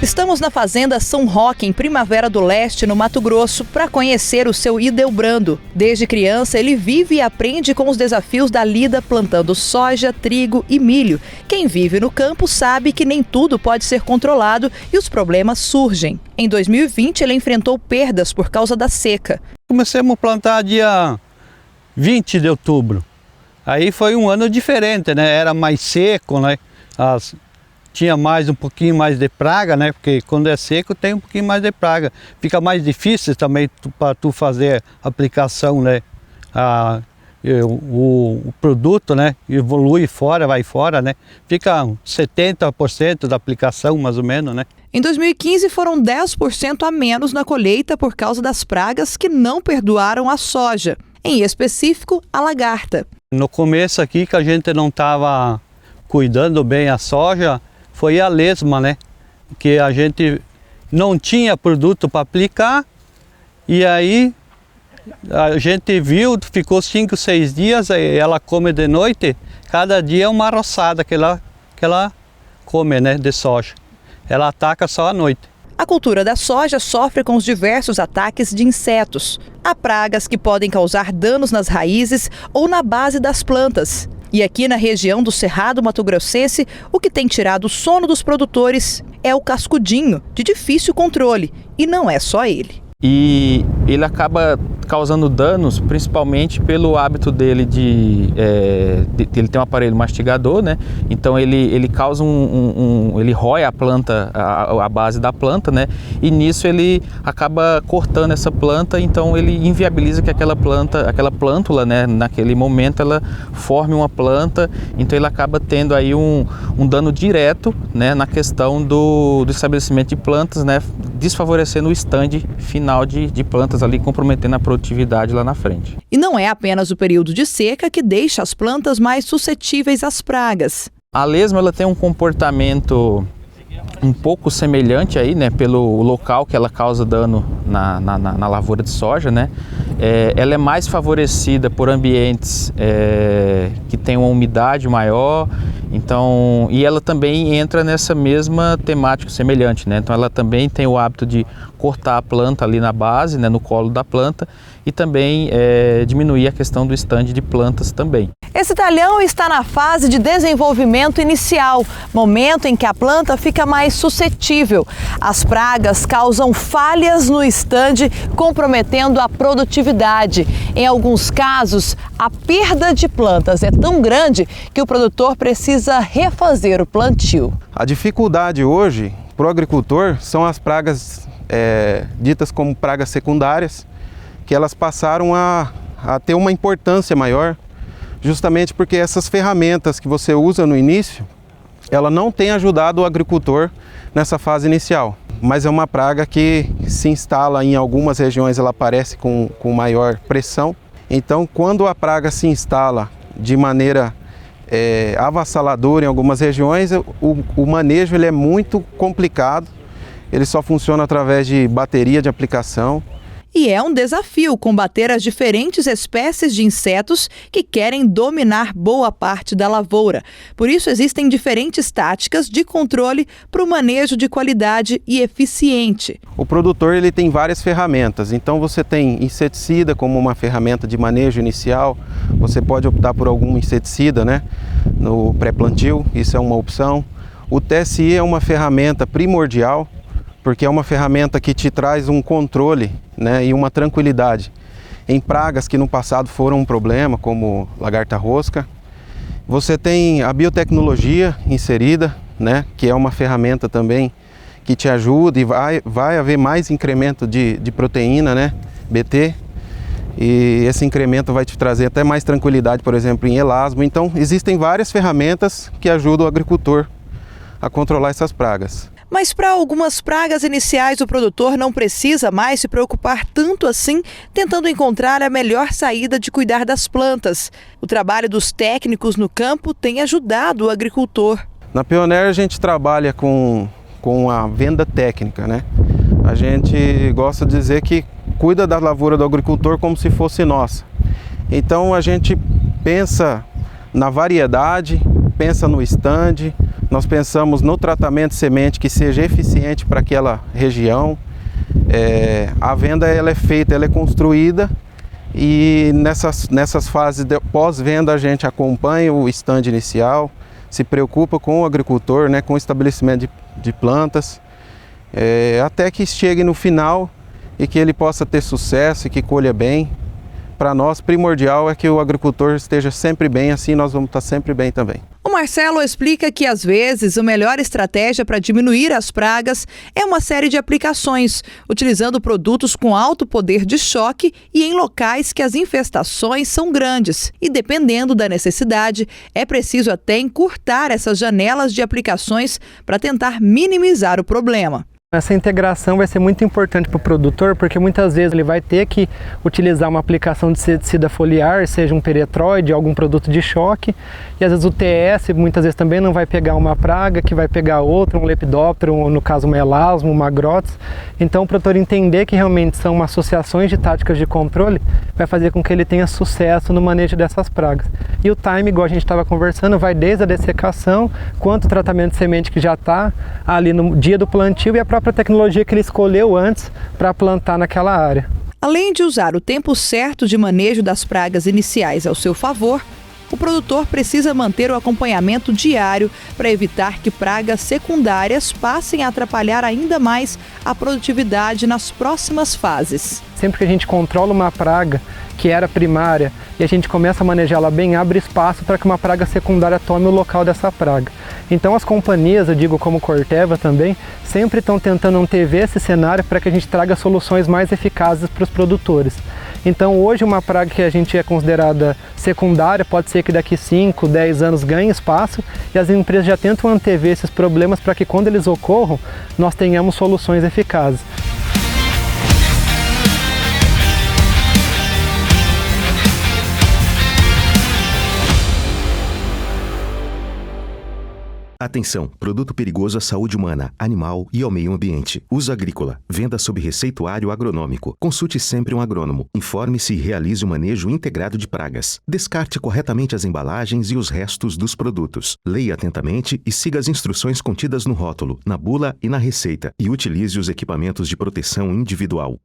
Estamos na fazenda São Roque, em Primavera do Leste, no Mato Grosso, para conhecer o seu Ildebrando. Desde criança, ele vive e aprende com os desafios da lida plantando soja, trigo e milho. Quem vive no campo sabe que nem tudo pode ser controlado e os problemas surgem. Em 2020, ele enfrentou perdas por causa da seca. Comecemos a plantar dia 20 de outubro. Aí foi um ano diferente, né? Era mais seco, né? Tinha um pouquinho mais de praga, né? Porque quando é seco tem um pouquinho mais de praga. Fica mais difícil também para tu fazer a aplicação, né? O produto, né? Evolui fora, vai fora, né? Fica 70% da aplicação, mais ou menos, né? Em 2015 foram 10% a menos na colheita por causa das pragas que não perdoaram a soja, em específico a lagarta. No começo aqui que a gente não estava cuidando bem a soja, foi a lesma, né? Que a gente não tinha produto para aplicar e aí a gente viu, ficou 5, 6 dias, ela come de noite, cada dia é uma roçada que ela come, né, de soja. Ela ataca só à noite. A cultura da soja sofre com os diversos ataques de insetos. Há pragas que podem causar danos nas raízes ou na base das plantas. E aqui na região do Cerrado Mato-Grossense, o que tem tirado o sono dos produtores é o cascudinho, de difícil controle. E não é só ele. E ele acaba causando danos principalmente pelo hábito dele de ele tem um aparelho mastigador, né? Então ele causa ele rói a planta, a base da planta, né? E nisso ele acaba cortando essa planta, então ele inviabiliza que aquela plântula, né? Naquele momento ela forme uma planta, então ele acaba tendo aí um dano direto, né? Na questão do estabelecimento de plantas, né? Desfavorecendo o stand final de plantas ali, comprometendo a produtividade lá na frente. E não é apenas o período de seca que deixa as plantas mais suscetíveis às pragas. A lesma ela tem um comportamento um pouco semelhante aí, né, pelo local que ela causa dano na lavoura de soja, né? Ela é mais favorecida por ambientes que têm uma umidade maior, então, e ela também entra nessa mesma temática semelhante, né? Então ela também tem o hábito de cortar a planta ali na base, né, no colo da planta, e também diminuir a questão do stand de plantas também. Esse talhão está na fase de desenvolvimento inicial, momento em que a planta fica mais suscetível. As pragas causam falhas no estande, comprometendo a produtividade. Em alguns casos, a perda de plantas é tão grande que o produtor precisa refazer o plantio. A dificuldade hoje para o agricultor são as pragas ditas como pragas secundárias, que elas passaram a ter uma importância maior, justamente porque essas ferramentas que você usa no início, ela não tem ajudado o agricultor nessa fase inicial. Mas é uma praga que se instala em algumas regiões, ela aparece com maior pressão. Então, quando a praga se instala de maneira avassaladora em algumas regiões, o manejo ele é muito complicado. Ele só funciona através de bateria de aplicação. E é um desafio combater as diferentes espécies de insetos que querem dominar boa parte da lavoura. Por isso, existem diferentes táticas de controle para o manejo de qualidade e eficiente. O produtor ele tem várias ferramentas. Então, você tem inseticida como uma ferramenta de manejo inicial. Você pode optar por algum inseticida, né, no pré-plantio, isso é uma opção. O TSI é uma ferramenta primordial, porque é uma ferramenta que te traz um controle, né, e uma tranquilidade em pragas que no passado foram um problema, como lagarta-rosca. Você tem a biotecnologia inserida, né, que é uma ferramenta também que te ajuda e vai haver mais incremento de proteína, né, BT, e esse incremento vai te trazer até mais tranquilidade, por exemplo, em elasmo. Então, existem várias ferramentas que ajudam o agricultor a controlar essas pragas. Mas para algumas pragas iniciais, o produtor não precisa mais se preocupar tanto assim, tentando encontrar a melhor saída de cuidar das plantas. O trabalho dos técnicos no campo tem ajudado o agricultor. Na Pioneer a gente trabalha com a venda técnica, né? A gente gosta de dizer que cuida da lavoura do agricultor como se fosse nossa. Então a gente pensa na variedade, pensa no stand, nós pensamos no tratamento de semente que seja eficiente para aquela região. A venda ela é feita, ela é construída e nessas fases de pós-venda a gente acompanha o stand inicial, se preocupa com o agricultor, né, com o estabelecimento de plantas, até que chegue no final e que ele possa ter sucesso e que colha bem. Para nós, primordial é que o agricultor esteja sempre bem, assim nós vamos estar sempre bem também. O Marcelo explica que, às vezes, a melhor estratégia para diminuir as pragas é uma série de aplicações, utilizando produtos com alto poder de choque e em locais que as infestações são grandes. E, dependendo da necessidade, é preciso até encurtar essas janelas de aplicações para tentar minimizar o problema. Essa integração vai ser muito importante para o produtor, porque muitas vezes ele vai ter que utilizar uma aplicação de inseticida foliar, seja um peretroide, algum produto de choque, e às vezes o TS muitas vezes também não vai pegar uma praga, que vai pegar outra, um lepidóptero, no caso uma elasmo, uma grotis. Então o produtor entender que realmente são uma associações de táticas de controle vai fazer com que ele tenha sucesso no manejo dessas pragas. E o time, igual a gente estava conversando, vai desde a dessecação, quanto o tratamento de semente que já está ali no dia do plantio e a própria tecnologia que ele escolheu antes para plantar naquela área. Além de usar o tempo certo de manejo das pragas iniciais ao seu favor, o produtor precisa manter o acompanhamento diário para evitar que pragas secundárias passem a atrapalhar ainda mais a produtividade nas próximas fases. Sempre que a gente controla uma praga que era primária e a gente começa a manejá-la bem, abre espaço para que uma praga secundária tome o local dessa praga. Então as companhias, eu digo como Corteva também, sempre estão tentando antever esse cenário para que a gente traga soluções mais eficazes para os produtores. Então hoje uma praga que a gente é considerada secundária, pode ser que daqui 5, 10 anos ganhe espaço e as empresas já tentam antever esses problemas para que quando eles ocorram, nós tenhamos soluções eficazes. Atenção, produto perigoso à saúde humana, animal e ao meio ambiente. Uso agrícola, venda sob receituário agronômico. Consulte sempre um agrônomo. Informe-se e realize o manejo integrado de pragas. Descarte corretamente as embalagens e os restos dos produtos. Leia atentamente e siga as instruções contidas no rótulo, na bula e na receita. E utilize os equipamentos de proteção individual.